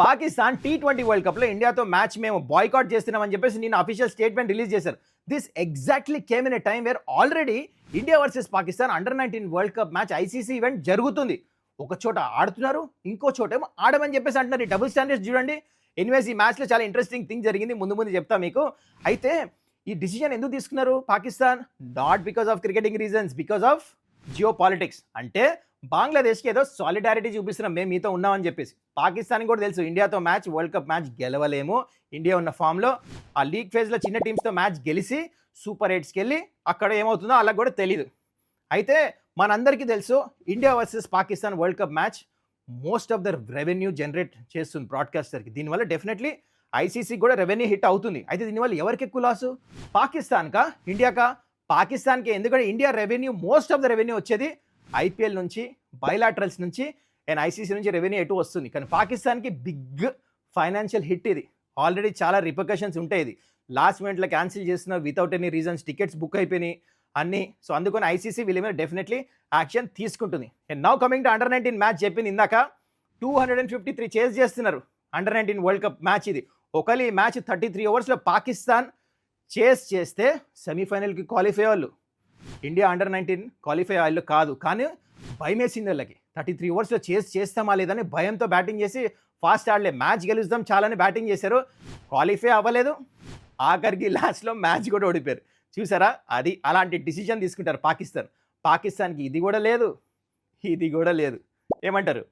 Pakistan T20 world కప్లో ఇండియాతో match మేము boycott చేస్తున్నామని చెప్పేసి నిన్న అఫీషియల్ స్టేట్మెంట్ రిలీజ్ చేశారు. This exactly came in a time where already India versus Pakistan under-19 world cup match ICC event జరుగుతుంది. ఒక చోట ఆడుతున్నారు, ఇంకో చోట ఏమో ఆడమని చెప్పేసి అంటున్నారు. ఈ డబుల్ స్టాండర్డ్స్ చూడండి. ఎనీవేస్ ఈ మ్యాచ్లో చాలా ఇంట్రెస్టింగ్ థింగ్ జరిగింది, ముందు చెప్తా మీకు. అయితే ఈ డిసిజన్ ఎందుకు తీసుకున్నారు Pakistan? Not because of cricketing reasons, because of geo politics. అంటే బంగ్లాదేశ్కి ఏదో సాలిడారిటీ చూపిస్తున్నాం, మేము మీతో ఉన్నామని చెప్పేసి. పాకిస్తాన్కి కూడా తెలుసు ఇండియాతో మ్యాచ్, వరల్డ్ కప్ మ్యాచ్ గెలవలేము. ఇండియా ఉన్న ఫామ్లో ఆ లీగ్ ఫేజ్లో చిన్న టీమ్స్తో మ్యాచ్ గెలిచి సూపర్ ఎయిట్స్కి వెళ్ళి అక్కడ ఏమవుతుందో అలా కూడా తెలియదు. అయితే మనందరికీ తెలుసు India versus Pakistan world cup match most of the revenue generate చేస్తుంది బ్రాడ్కాస్టర్కి. దీనివల్ల డెఫినెట్లీ ఐసీసీ కూడా రెవెన్యూ హిట్ అవుతుంది. అయితే దీనివల్ల ఎవరికి ఎక్కువ లాసు? పాకిస్తాన్కా, ఇండియాకా? పాకిస్తాన్కి. ఎందుకంటే India revenue, most of the revenue వచ్చేది ఐపీఎల్ నుంచి, బైలాటరల్స్ నుంచి అండ్ ఐసీసీ నుంచి రెవెన్యూ ఎటు వస్తుంది. కానీ పాకిస్తాన్కి బిగ్ ఫైనాన్షియల్ హిట్ ఇది. ఆల్రెడీ చాలా రిపర్కషన్స్ ఉంటాయి. ఇది లాస్ట్ మినిట్లో క్యాన్సిల్ చేసిన without any reasons, tickets book అయిపోయినాయి అన్నీ. సో అందుకని ఐసీసీ వీళ్ళ మీద డెఫినెట్లీ యాక్షన్ తీసుకుంటుంది. And now coming to under-19 match చెప్పింది ఇందాక. 253 చేజ్ చేస్తున్నారు అండర్-19 వరల్డ్ కప్ మ్యాచ్ ఇది. ఒకవేళ ఈ మ్యాచ్ 33 ఓవర్స్లో పాకిస్తాన్ చేస్ చేస్తే సెమీఫైనల్కి క్వాలిఫై వాళ్ళు. ఇండియా అండర్-19 క్వాలిఫై వాళ్ళు కాదు. కానీ భయం వేసింది వాళ్ళకి. 33 ఓవర్స్లో చేస్తామా లేదని భయంతో బ్యాటింగ్ చేసి ఫాస్ట్ ఆడలే. మ్యాచ్ గెలుస్తాం చాలని బ్యాటింగ్ చేశారు, క్వాలిఫై అవ్వలేదు. ఆఖరికి లాస్ట్లో మ్యాచ్ కూడా ఓడిపోయారు. చూసారా? అది అలాంటి డిసిజన్ తీసుకుంటారు పాకిస్తాన్కి ఇది కూడా లేదు, ఇది కూడా లేదు. ఏమంటారు?